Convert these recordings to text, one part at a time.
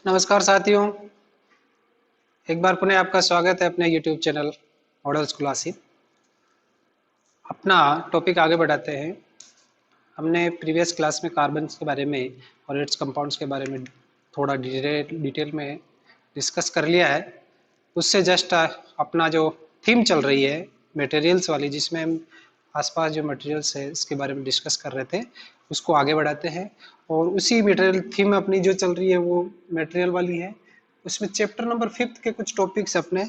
नमस्कार साथियों, एक बार पुनः आपका स्वागत है अपने YouTube channel model school Asif. अपना टॉपिक आगे बढ़ाते हैं। हमने प्रीवियस क्लास में कार्बन के बारे में और इट्स कंपाउंड्स के बारे में थोड़ा डिटेल में डिस्कस कर लिया है। उससे जस्ट अपना जो थीम चल रही है मटेरियल्स वाली, जिसमें हम आसपास जो मटेरियल्स है इसके बारे में डिस्कस कर रहे थे, उसको आगे बढ़ाते हैं। और उसी मटेरियल थीम अपनी जो चल रही है वो मटेरियल वाली है। उसमें चैप्टर नंबर 5 के कुछ टॉपिक्स अपने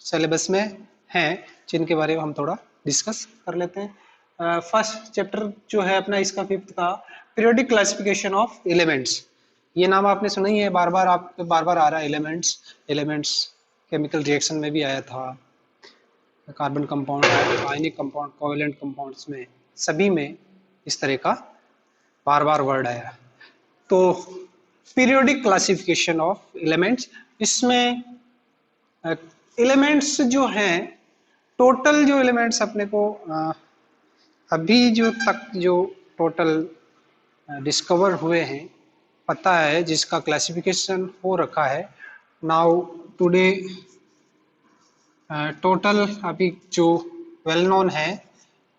सिलेबस में हैं, जिनके बारे में हम थोड़ा डिस्कस कर लेते हैं। फर्स्ट चैप्टर जो है अपना इसका 5th का, पीरियोडिक क्लासिफिकेशन ऑफ एलिमेंट्स। ये नाम आपने सुना ही है, बार बार आ रहा है। एलिमेंट्स केमिकल रिएक्शन में भी आया था, carbon compound, ionic compound, covalent compounds में, सभी में इस तरह का बार बार वर्ड आया। तो पीरियोडिक क्लासिफिकेशन ऑफ एलिमेंट्स, इसमें एलिमेंट्स जो हैं, टोटल जो एलिमेंट्स अपने को अभी जो तक जो टोटल डिस्कवर हुए हैं पता है, जिसका क्लासिफिकेशन हो रखा है। नाउ टुडे टोटल अभी जो वेल नोन है,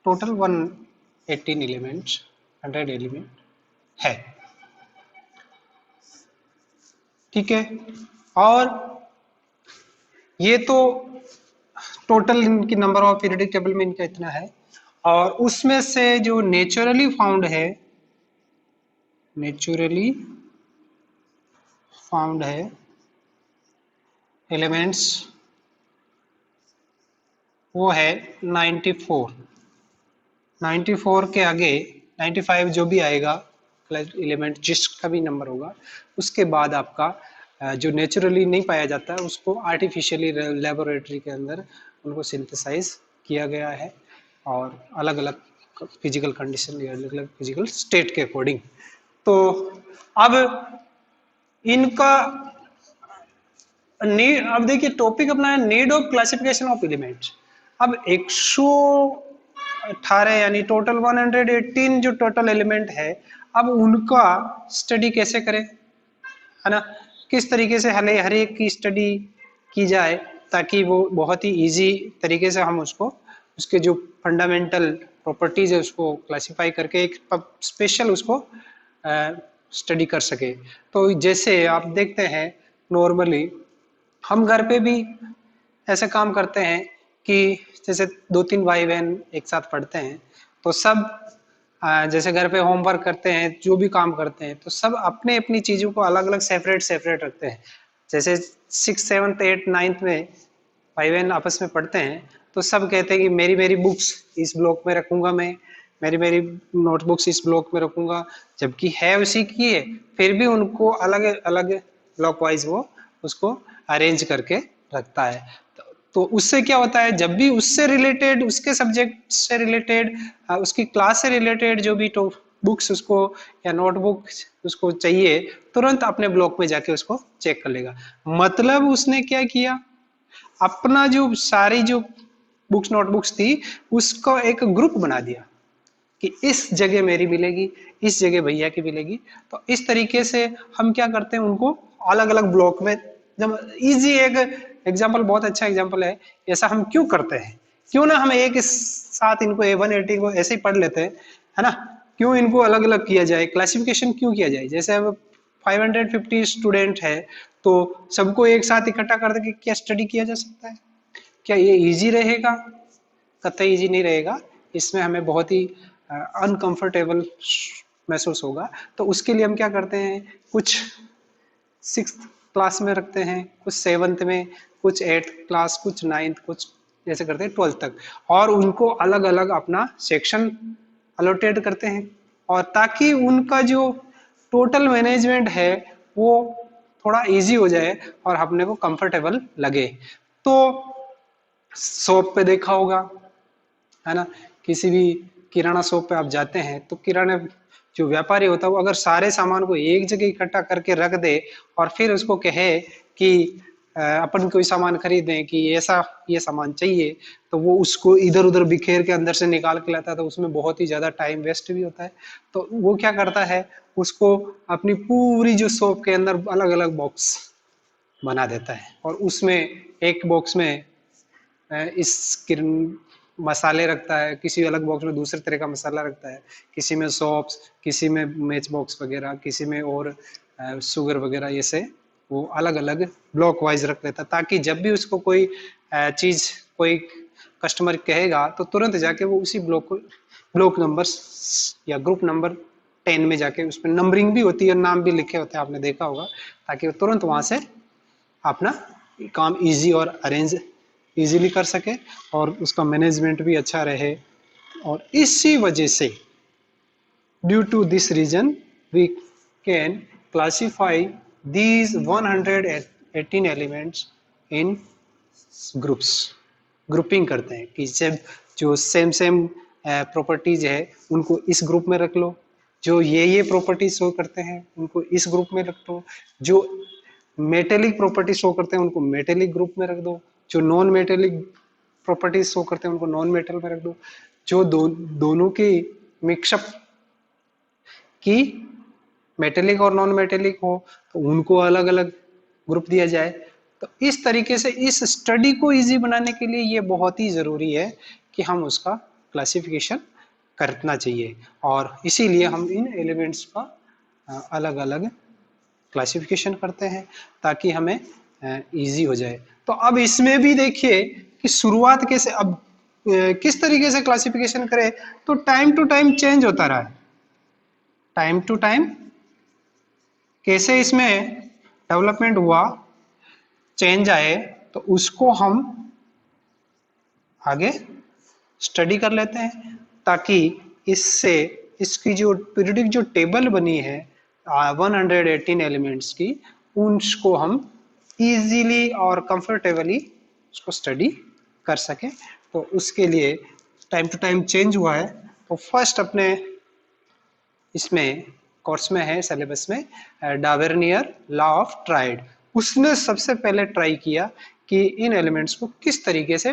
टोटल 118 एलिमेंट्स, 100 एलिमेंट है। ठीक है, और ये तो टोटल इनकी नंबर ऑफ पीरियोडिक टेबल में इनका इतना है। और उसमें से जो नेचुरली फाउंड है एलिमेंट्स, वो है 94। 94 के आगे 95 जो भी आएगा एलिमेंट, जिसका भी नंबर होगा, उसके बाद आपका जो नेचुरली नहीं पाया जाता है उसको आर्टिफिशियली लेबोरेटरी के अंदर उनको सिंथेसाइज किया गया है, और अलग अलग फिजिकल कंडीशन, अलग अलग फिजिकल स्टेट के अकॉर्डिंग। तो अब इनका नीड, अब देखिए टॉपिक अपना है need of classification of elements. अब 118 यानी टोटल 118 जो टोटल एलिमेंट है, अब उनका स्टडी कैसे करें, है ना। किस तरीके से हर एक की स्टडी की जाए ताकि वो बहुत ही इजी तरीके से हम उसको, उसके जो फंडामेंटल प्रॉपर्टीज है उसको क्लासिफाई करके एक स्पेशल उसको स्टडी कर सके। तो जैसे आप देखते हैं नॉर्मली हम घर पे भी ऐसे काम करते हैं कि जैसे 2-3 भाई बहन एक साथ पढ़ते हैं, तो सब जैसे घर पे होमवर्क करते हैं, जो भी काम करते हैं, तो सब अपने अपनी चीज़ों को अलग अलग सेपरेट रखते हैं। जैसे 6, 7, 8, 9th में भाई बहन आपस में पढ़ते हैं, तो सब कहते हैं कि मेरी बुक्स इस ब्लॉक में रखूंगा, मैं मेरी नोटबुक्स इस ब्लॉक में रखूंगा, जबकि है उसी की है, फिर भी उनको अलग अलग ब्लॉक वाइज वो उसको अरेंज करके रखता है। तो उससे क्या होता है, जब भी उससे रिलेटेड, उसके सब्जेक्ट से रिलेटेड, उसकी क्लास से रिलेटेड जो भी तो बुक्स उसको या नोटबुक उसको चाहिए, तुरंत अपने ब्लॉक में जाके उसको चेक कर लेगा। मतलब उसने क्या किया, अपना जो सारी जो बुक्स नोटबुक्स थी उसको एक ग्रुप बना दिया कि इस जगह मेरी मिलेगी, इस जगह भैया की मिलेगी। तो इस तरीके से हम क्या करते हैं, उनको अलग अलग ब्लॉक में, जब इजी, एक एग्जांपल, बहुत अच्छा एग्जांपल है, ऐसा हम क्यों करते हैं, क्यों ना हम एक साथ इनको A180 को ऐसे ही पढ़ लेते हैं, है ना। क्यों इनको अलग अलग किया जाए, क्लासिफिकेशन क्यों किया जाए। जैसे अब 550 स्टूडेंट है, तो सबको एक साथ इकट्ठा करके क्या स्टडी किया जा सकता है, क्या ये इजी रहेगा? कतई इजी नहीं रहेगा, इसमें हमें बहुत ही अनकंफर्टेबल महसूस होगा। तो उसके लिए हम क्या करते हैं, कुछ 6th क्लास में रखते हैं, कुछ 7th में, कुछ 8th क्लास, कुछ 9th, कुछ जैसे करते हैं 12th तक, और उनको अलग अलग अपना सेक्शन अलोटेट करते हैं, और ताकि उनका जो टोटल मैनेजमेंट है वो थोड़ा इजी हो जाए और अपने को कंफर्टेबल लगे। तो शॉप पे देखा होगा, है ना, किसी भी किराना शॉप पे आप जाते हैं तो किराने जो व्यापारी होता है वो अगर सारे सामान को एक जगह इकट्ठा करके रख दे और फिर उसको कहे कि अपन कोई सामान खरीदें कि ऐसा ये सामान चाहिए, तो वो उसको इधर उधर बिखेर के अंदर से निकाल के लाता है, तो उसमें बहुत ही ज्यादा टाइम वेस्ट भी होता है। तो वो क्या करता है, उसको अपनी पूरी जो शॉप के अंदर अलग अलग बॉक्स बना देता है, और उसमें एक बॉक्स में इस मसाले रखता है, किसी अलग बॉक्स में दूसरे तरह का मसाला रखता है, किसी में सॉप्स, किसी में मैच बॉक्स वगैरह, किसी में और शुगर वगैरह, ऐसे वो अलग अलग ब्लॉक वाइज रख लेता है, ताकि जब भी उसको कोई चीज कोई कस्टमर कहेगा तो तुरंत जाके वो उसी ब्लॉक नंबर या ग्रुप नंबर 10 में जाके, उसमें नंबरिंग भी होती है, नाम भी लिखे होते हैं, आपने देखा होगा, ताकि वो तुरंत वहां से अपना काम इजी और अरेंज इजीली कर सके, और उसका मैनेजमेंट भी अच्छा रहे। और इसी वजह से due to this reason we can classify these 118 elements in groups. Grouping करते हैं कि जब जो सेम सेम प्रॉपर्टीज है उनको इस ग्रुप में रख लो, जो ये प्रॉपर्टीज शो करते हैं उनको इस ग्रुप में रख दो, जो मेटेलिक प्रॉपर्टी शो करते हैं उनको मेटेलिक ग्रुप में रख दो, जो नॉन मेटेलिक प्रॉपर्टीज शो करते हैं उनको नॉन मेटल में रख दो, जो दोनों की मिक्सअप की मेटेलिक और नॉन मेटेलिक हो तो उनको अलग अलग ग्रुप दिया जाए। तो इस तरीके से इस स्टडी को इजी बनाने के लिए ये बहुत ही ज़रूरी है कि हम उसका क्लासिफिकेशन करना चाहिए, और इसीलिए हम इन एलिमेंट्स का अलग अलग क्लासिफिकेशन करते हैं ताकि हमें इजी हो जाए। तो अब इसमें भी देखिए कि शुरुआत कैसे, अब किस तरीके से क्लासिफिकेशन करें, तो टाइम टू टाइम चेंज होता रहा है। टाइम टू टाइम कैसे इसमें डेवलपमेंट हुआ, चेंज आए, तो उसको हम आगे स्टडी कर लेते हैं, ताकि इससे इसकी जो पीरियोडिक जो टेबल बनी है 118 एलिमेंट्स की, उनको हम इजीली और कंफर्टेबली उसको स्टडी कर सके। तो उसके लिए टाइम टू टाइम चेंज हुआ है। तो फर्स्ट अपने इसमें कोर्स में है, सिलेबस में, डावेर्नियर लॉ ऑफ ट्राइड। उसने सबसे पहले ट्राई किया कि इन एलिमेंट्स को किस तरीके से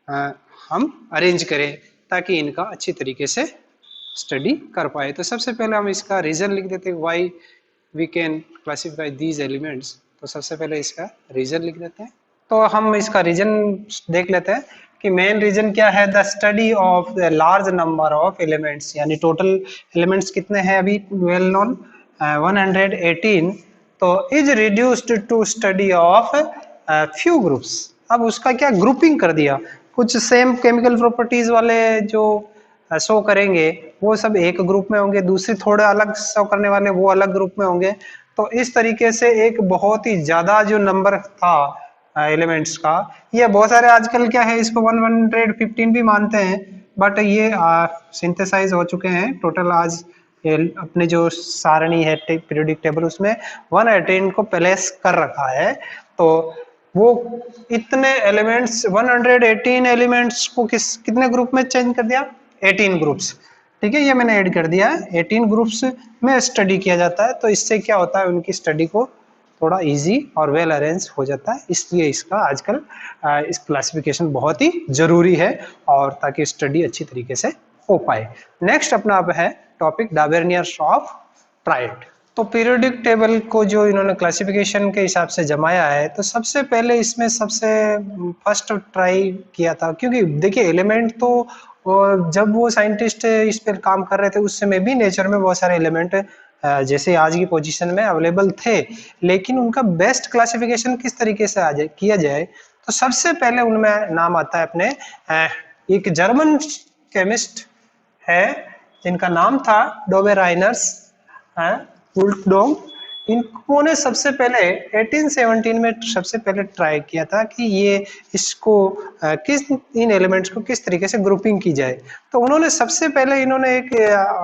हम अरेंज करें ताकि इनका अच्छी तरीके से स्टडी कर पाए। तो सबसे पहले हम इसका रीजन लिख देते हैं, why we can classify these elements. तो सबसे पहले इसका रीजन लिख देते हैं। तो हम इसका रीजन देख लेते हैं कि मेन रीजन क्या है, the study of the large number of elements, यानी टोटल एलिमेंट्स कितने हैं अभी वेल नोन 118, तो is reduced to study of few groups. अब उसका क्या ग्रुपिंग कर दिया, कुछ सेम केमिकल प्रॉपर्टीज वाले जो शो करेंगे वो सब एक ग्रुप में होंगे, दूसरे थोड़े अलग शो करने वाले वो अलग ग्रुप में होंगे। तो इस तरीके से एक बहुत ही ज्यादा जो नंबर था एलिमेंट्स का, ये बहुत सारे आजकल क्या है इसको 115 भी मानते हैं, बट ये सिंथेसाइज हो चुके हैं टोटल। आज अपने जो सारणी है पीरियोडिक टेबल उसमें 118 को प्लेस कर रखा है। तो वो इतने एलिमेंट्स 118 एलिमेंट्स को कितने ग्रुप में चेंज कर दिया, 18 ग्रुप्स। ठीक है, ये मैंने ऐड कर दिया है, 18 ग्रुप्स में स्टडी किया जाता है। तो इससे क्या होता है, उनकी स्टडी को थोड़ा इजी और वेल अरेंज हो जाता है। इसलिए इसका आजकल इस क्लासिफिकेशन बहुत ही जरूरी है, और ताकि स्टडी अच्छी तरीके से हो पाए। नेक्स्ट अपना अब है टॉपिक डावेर्नियर ऑफ ट्राइड। तो पीरियोडिक टेबल को जो इन्होंने क्लासिफिकेशन के हिसाब से जमाया है, तो सबसे पहले इसमें सबसे फर्स्ट ट्राई किया था, क्योंकि देखिए एलिमेंट तो जब वो साइंटिस्ट इस पर काम कर रहे थे उस समय भी नेचर में बहुत सारे एलिमेंट जैसे आज की पोजीशन में अवेलेबल थे, लेकिन उनका बेस्ट क्लासिफिकेशन किस तरीके से किया जाए, तो सबसे पहले उनमें नाम आता है अपने एक जर्मन केमिस्ट है जिनका नाम था डोबेराइनर्स वुल्फडोंग। इन्होंने सबसे पहले 1817 में सबसे पहले ट्राई किया था कि ये इसको इन एलिमेंट्स को किस तरीके से ग्रुपिंग की जाए। तो उन्होंने सबसे पहले इन्होंने एक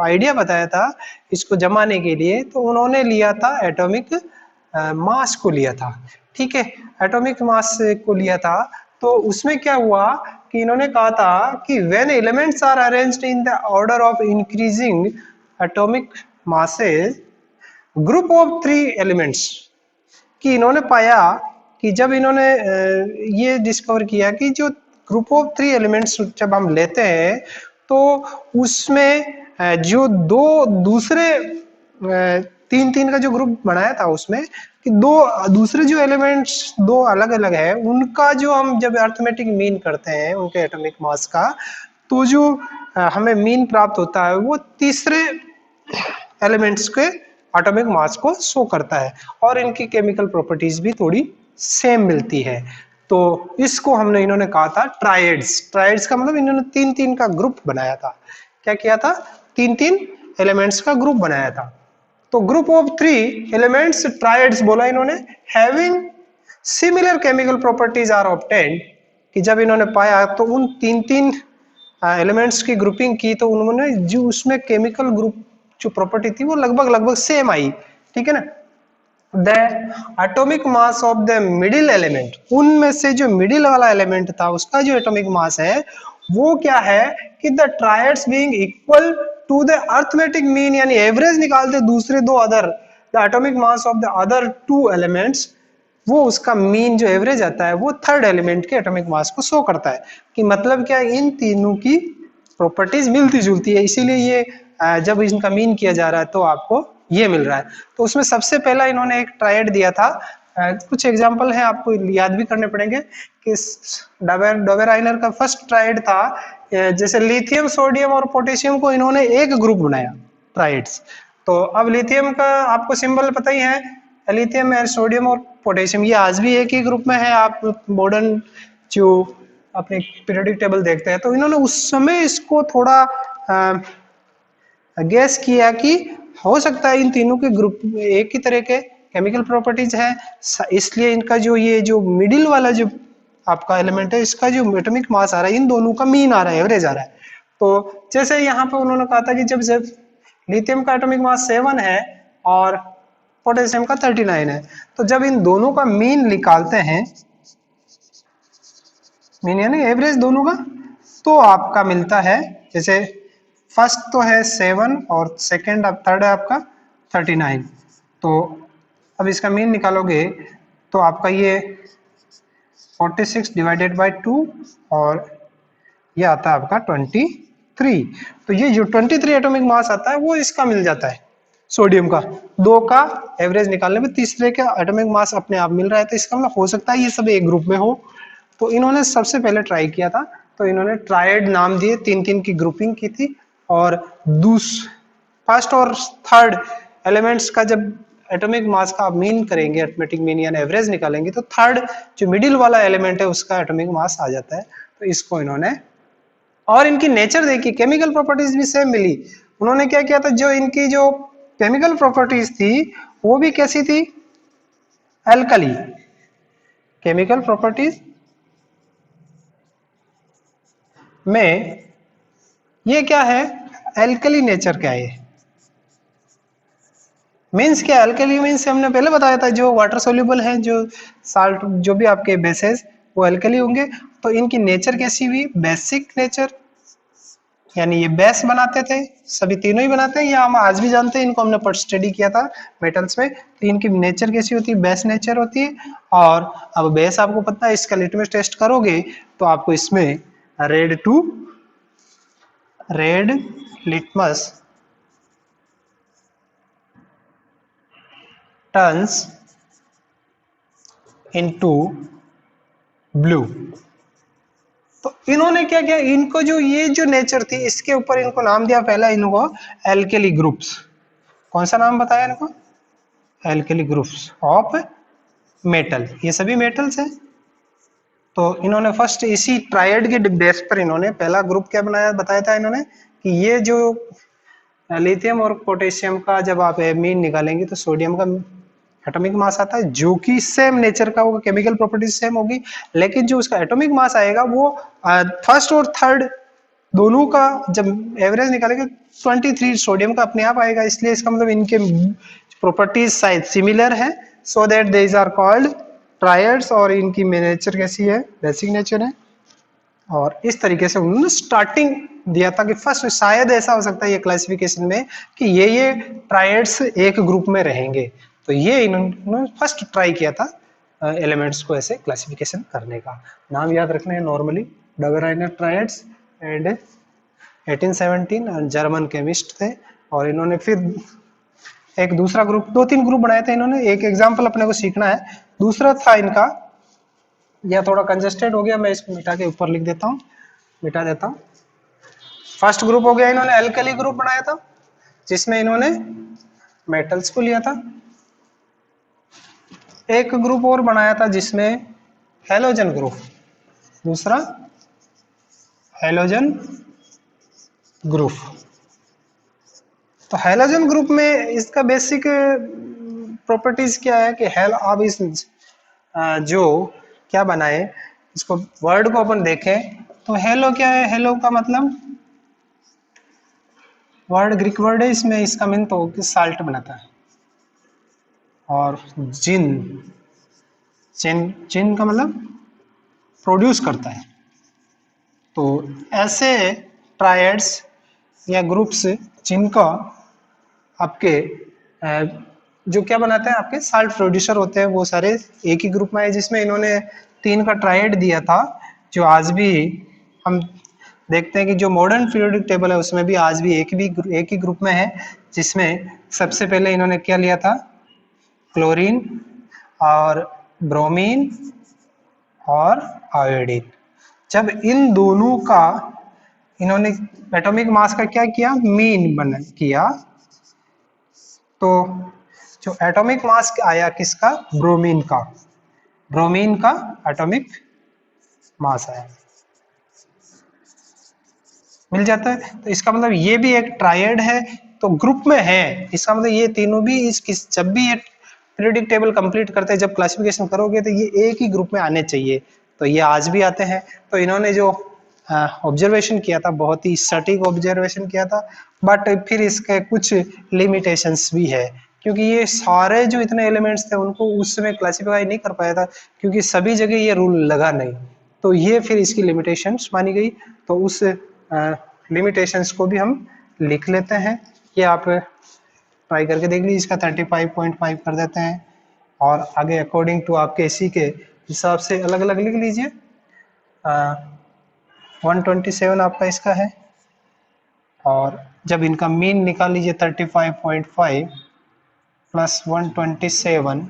आइडिया बताया था इसको जमाने के लिए। तो उन्होंने लिया था एटॉमिक मास को लिया था। ठीक है, एटॉमिक मास को लिया था। तो उसमें क्या हुआ कि इन्होंने कहा था कि when elements are arranged in the order of increasing atomic masses group of 3 elements, कि इन्होंने पाया कि जब इन्होंने ये डिस्कवर किया कि जो ग्रुप ऑफ 3 एलिमेंट्स जब हम लेते हैं तो उसमें जो दो दूसरे 3-3 का जो ग्रुप बनाया था उसमें कि दो दूसरे जो एलिमेंट्स दो अलग अलग है उनका जो हम जब अरिथमेटिक मीन करते हैं उनके एटॉमिक मास का, तो जो हमें मीन प्राप्त होता है वो तीसरे एलिमेंट्स के एटॉमिक मास को शो करता है और इनकी केमिकल प्रॉपर्टीज भी थोड़ी सेम मिलती है। तो इसको हमने इन्होंने कहा था ट्राइड्स। ट्राइड्स का मतलब इन्होंने 3-3 का ग्रुप बनाया था। क्या किया था? 3-3 एलिमेंट्स का ग्रुप बनाया था। तो ग्रुप ऑफ 3 एलिमेंट्स ट्राइड्स बोला इन्होंने, having similar chemical properties are obtained, कि जब इन्होंने पाया तो उन 3-3 एलिमेंट्स की ग्रुपिंग की तो उन्होंने जो उसमें केमिकल ग्रुप जो प्रॉपर्टी थी वो लगभग सेम आई। ठीक है ना? The atomic mass of the middle element, उनमें से जो मिडिल वाला एलिमेंट था उसका जो एटॉमिक मास है वो क्या है कि the triads being equal to the arithmetic mean, यानी एवरेज निकालते दूसरे दो other the atomic mass of the other 2 elements, वो उसका मीन जो एवरेज आता है वो थर्ड एलिमेंट के एटॉमिक मास को शो करता है। कि मतलब क्या, इन तीनों की प्रॉपर्टीज मिलती जुलती है, इसीलिए ये जब इनका मीन किया जा रहा है तो आपको ये मिल रहा है। तो उसमें सबसे पहला इन्होंने एक ट्रायड दिया था। कुछ एग्जांपल है आपको याद भी करने पड़ेंगे कि डोबेराइनर का फर्स्ट ट्रायड था, जैसे लिथियम, सोडियम और पोटेशियम को इन्होंने एक ग्रुप बनाया ट्राइड्स। तो अब लिथियम का आपको सिंबल पता ही है, लिथियम है, सोडियम और पोटेशियम ये आज भी एक ही ग्रुप में है। आप मॉडर्न जो अपने पीरियोडिक टेबल देखते हैं तो इन्होंने उस समय इसको थोड़ा गैस किया कि हो सकता है इन तीनों के ग्रुप एक ही तरह के केमिकल प्रॉपर्टीज है, इसलिए इनका जो ये जो मिडिल वाला जो आपका एलिमेंट है इसका जो एटॉमिक मास आ रहा है इन दोनों का मीन आ रहा है, एवरेज आ रहा है। तो जैसे यहाँ पे उन्होंने कहा था कि जब लिथियम का एटॉमिक मास 7 है और पोटेशियम का 39 है, तो जब इन दोनों का मीन निकालते हैं, मीन यानी एवरेज दोनों का, तो आपका मिलता है, जैसे फर्स्ट तो है 7 और सेकंड अब थर्ड है आपका 39। तो अब इसका मीन निकालोगे तो आपका ये 46 डिवाइडेड बाय 2 और ये आता है आपका 23। तो ये जो 23 एटॉमिक मास आता है वो इसका मिल जाता है, सोडियम का। दो का एवरेज निकालने में तीसरे का एटॉमिक मास अपने आप मिल रहा है, तो इसका मतलब हो सकता है ये सब एक ग्रुप में हो। तो इन्होंने सबसे पहले ट्राई किया था, तो इन्होंने ट्रायड नाम दिए, 3-3 की ग्रुपिंग की थी और फर्स्ट और थर्ड एलिमेंट्स का जब एटॉमिक मास का आप मीन करेंगे, अरिथमेटिक मीन यानी एवरेज निकालेंगे, तो थर्ड जो मिडिल वाला एलिमेंट है उसका एटॉमिक मास आ जाता है। तो इसको इन्होंने, और इनकी नेचर देखी, केमिकल प्रॉपर्टीज भी सेम मिली। उन्होंने क्या किया था, जो इनकी जो केमिकल प्रॉपर्टीज थी वो भी कैसी थी, एल्कली। केमिकल प्रॉपर्टीज में ये क्या है, एल्कली नेचर का है। मीन्स क्या, एल्कली मीन्स हमने पहले बताया था जो वाटर सोल्यूबल है, जो साल्ट जो भी आपके बेसेस वो एल्कली होंगे। तो इनकी नेचर कैसी हुई, बेसिक नेचर, यानी ये बेस बनाते थे, सभी तीनों ही बनाते हैं, या हम आज भी जानते हैं, इनको हमने स्टडी किया था मेटल्स में। तो इनकी नेचर कैसी होती है, बेस नेचर होती है। और अब बेस आपको पता है, इसका लिटमस टेस्ट करोगे तो आपको इसमें red litmus turns into blue. तो इन्होंने क्या किया, इनको जो ये जो नेचर थी इसके ऊपर इनको नाम दिया पहला इनको एल्केली ग्रुप्स। कौन सा नाम बताया इनको, एल्केली ग्रुप्स ऑफ मेटल, ये सभी मेटल्स हैं। तो इन्होंने फर्स्ट इसी ट्रायड के बेस पर इन्होंने पहला ग्रुप क्या बनाया, बताया था इन्होंने कि ये जो लिथियम और पोटेशियम का जब आप मीन निकालेंगे तो सोडियम का एटॉमिक मास आता है, जो कि सेम नेचर का होगा, केमिकल प्रॉपर्टीज सेम होगी, लेकिन जो उसका एटॉमिक मास आएगा वो फर्स्ट और थर्ड दोनों का जब एवरेज निकालेंगे 23 सोडियम का अपने आप आएगा। इसलिए इसका मतलब इनके प्रॉपर्टीज शायद सिमिलर है, so that these are called triads. और इनकी नेचर कैसी है, बेसिक नेचर है। और इस तरीके से उन्होंने स्टार्टिंग दिया था कि फर्स्ट शायद ऐसा हो सकता है ये क्लासिफिकेशन में कि ये ट्रायड्स एक ग्रुप में रहेंगे। तो ये इन्होंने फर्स्ट ट्राई किया था एलिमेंट्स को ऐसे क्लासिफिकेशन करने का। नाम याद रखने हैं normally, Dobereiner triads and 1817 German chemist थे। और इन्होंने फिर एक दूसरा ग्रुप, 2-3 ग्रुप बनाए थे इन्होंने। एक एग्जाम्पल अपने को सीखना है। दूसरा था इनका, यह थोड़ा कंजेस्टेड हो गया, मैं इसको मिटा के ऊपर लिख देता हूँ, मिटा देता हूँ। फर्स्ट ग्रुप हो गया, इन्होंने अल्कली ग्रुप बनाया था जिसमें इन्होंने मेटल्स को लिया था। एक ग्रुप और बनाया था जिसमें हैलोजन ग्रुप, दूसरा हैलोजन ग्रुप। तो हैलोजन ग्रुप में इसका बेसिक प्रॉपर्टीज क्या है कि अब इस जो क्या बनाए, इसको वर्ड को अपन देखें तो हेलो क्या है, हेलो का मतलब वर्ड ग्रीक वर्ड है, इसमें इसका मीन तो साल्ट बनाता है। और जिन, जिन का मतलब प्रोड्यूस करता है। तो ऐसे ट्रायड्स या ग्रुप्स जिनका आपके जो क्या बनाते हैं, आपके साल्ट प्रोड्यूसर होते हैं, वो सारे एक ही ग्रुप में है। जिसमें इन्होंने 3 का ट्रायड दिया था, जो आज भी हम देखते हैं कि जो मॉडर्न पीरियोडिक टेबल है उसमें भी आज भी एक ही ग्रुप में है। जिसमें सबसे पहले इन्होंने क्या लिया था, क्लोरीन और ब्रोमीन और आयोडीन। जब इन दोनों का इन्होंने एटॉमिक मास का क्या किया, मीन बना किया, तो जो एटॉमिक मास आया किसका, ब्रोमीन का, ब्रोमीन का एटॉमिक मास आया, मिल जाता है। तो इसका मतलब ये भी एक ट्रायड है, तो ग्रुप में है। इसका मतलब ये तीनों भी जब भी ये पीरियोडिक टेबल कंप्लीट करते हैं, जब क्लासिफिकेशन करोगे तो ये एक ही ग्रुप में आने चाहिए। तो ये आज भी आते हैं। तो इन्होंने जो ऑब्जर्वेशन किया था, बहुत ही सटीक ऑब्जर्वेशन किया था, बट फिर इसके कुछ लिमिटेशंस भी है, क्योंकि ये सारे जो इतने एलिमेंट्स थे उनको उस समय क्लासिफाई नहीं कर पाया था, क्योंकि सभी जगह ये रूल लगा नहीं। तो ये फिर इसकी लिमिटेशंस मानी गई। तो उस लिमिटेशंस को भी हम लिख लेते हैं। ये आप ट्राई करके देख लीजिए। इसका 35.5 कर देते हैं और आगे अकॉर्डिंग टू आपके इसी के हिसाब से अलग अलग लिख लीजिए। 127 आपका इसका है, और जब इनका मीन निकाल लीजिए 35.5 प्लस 127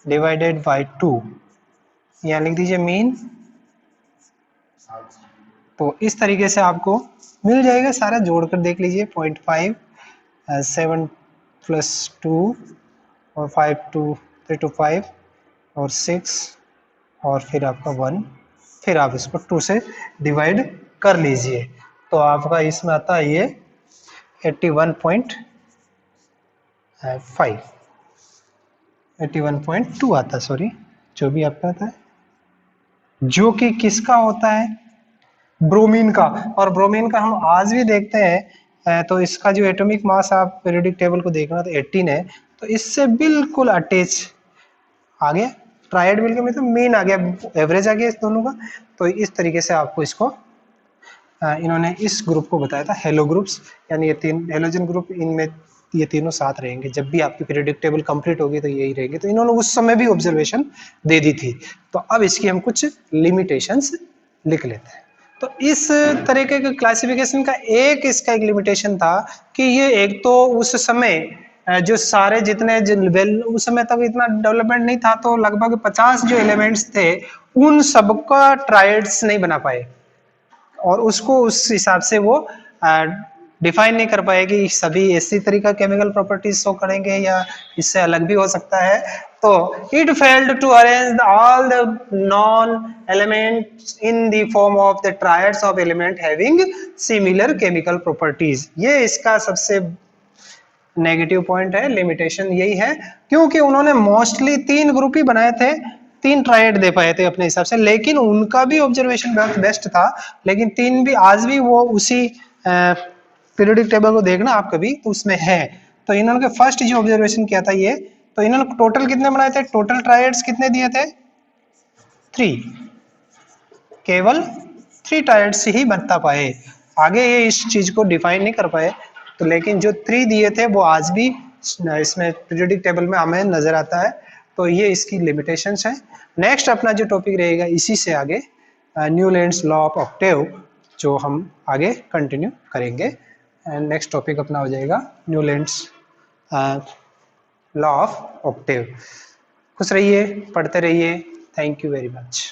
डिवाइडेड बाई 2, यहाँ लिख दीजिए मीन। तो इस तरीके से आपको मिल जाएगा, सारा जोड़कर देख लीजिए। 0.5 7 प्लस 2 और 5 2 3 to 5 और 6 और फिर आपका 1, फिर आप इसको 2 से डिवाइड कर लीजिए। तो आपका इसमें आता है ये 81.5 81.2 आता है, सॉरी, जो भी आपका आता है, जो कि किसका होता है, ब्रोमीन का। और ब्रोमीन का हम आज भी देखते हैं। तो इसका जो एटॉमिक मास आप पीरियोडिक टेबल को देखना तो 18 है, तो इससे बिल्कुल अटैच आ गया ट्रायड, बिल्कुल मतलब मीन आ गया, एवरेज आ गया इस दोनों का। तो इस तरीके से आपको इसको इन्होंने इस ग्रुप को बताया था हेलो ग्रुप्स, यानी ये 3 हेलोजन ग्रुप, इनमें ये तीनों साथ रहेंगे। जब भी आपकी पीरियोडिक टेबल कंप्लीट होगी तो यही रहेंगे। तो इन्होंने उस समय भी ऑब्जर्वेशन दे दी थी। तो अब इसकी हम कुछ लिमिटेशंस लिख लेते हैं। तो इस तरीके के क्लासिफिकेशन का इसका एक लिमिटेशन था कि ये एक तो उस समय जो सारे जितने उस समय तक इतना डेवलपमेंट नहीं था, तो लगभग 50 जो एलिमेंट्स थे उन सबका ट्रायड्स नहीं बना पाए, और उसको उस हिसाब से वो डिफाइन नहीं कर पाएगी सभी इसी तरीका केमिकल प्रॉपर्टीज शो करेंगे या इससे अलग भी हो सकता है। तो it failed to arrange all the known elements in the form of the triads of element having similar chemical properties. ये इसका सबसे नेगेटिव पॉइंट है, लिमिटेशन यही है, क्योंकि उन्होंने मोस्टली 3 ग्रुप ही बनाए थे, 3 ट्रायड दे पाए थे अपने हिसाब से, लेकिन उनका भी ऑब्जर्वेशन बहुत बेस्ट था। लेकिन 3 भी आज भी वो उसी पीरियोडिक टेबल को देखना आप कभी, तो उसमें है। तो इन्होंने फर्स्ट जो ऑब्जर्वेशन किया था ये, तो इन्होंने टोटल कितने बनाए थे, टोटल ट्रायड्स कितने दिए थे, 3, केवल 3 ट्रायड्स ही बता पाए, आगे ये इस चीज को डिफाइन नहीं कर पाए। तो लेकिन जो 3 दिए थे वो आज भी इसमें पीरियोडिक टेबल में हमें नजर आता है। तो ये इसकी लिमिटेशंस हैं। नेक्स्ट अपना जो टॉपिक रहेगा इसी से आगे न्यूलैंड्स लॉ ऑफ ऑक्टेव, जो हम आगे कंटिन्यू करेंगे। एंड नेक्स्ट टॉपिक अपना हो जाएगा न्यूलैंड्स लॉ ऑफ ऑक्टेव। खुश रहिए, पढ़ते रहिए। Thank you very much.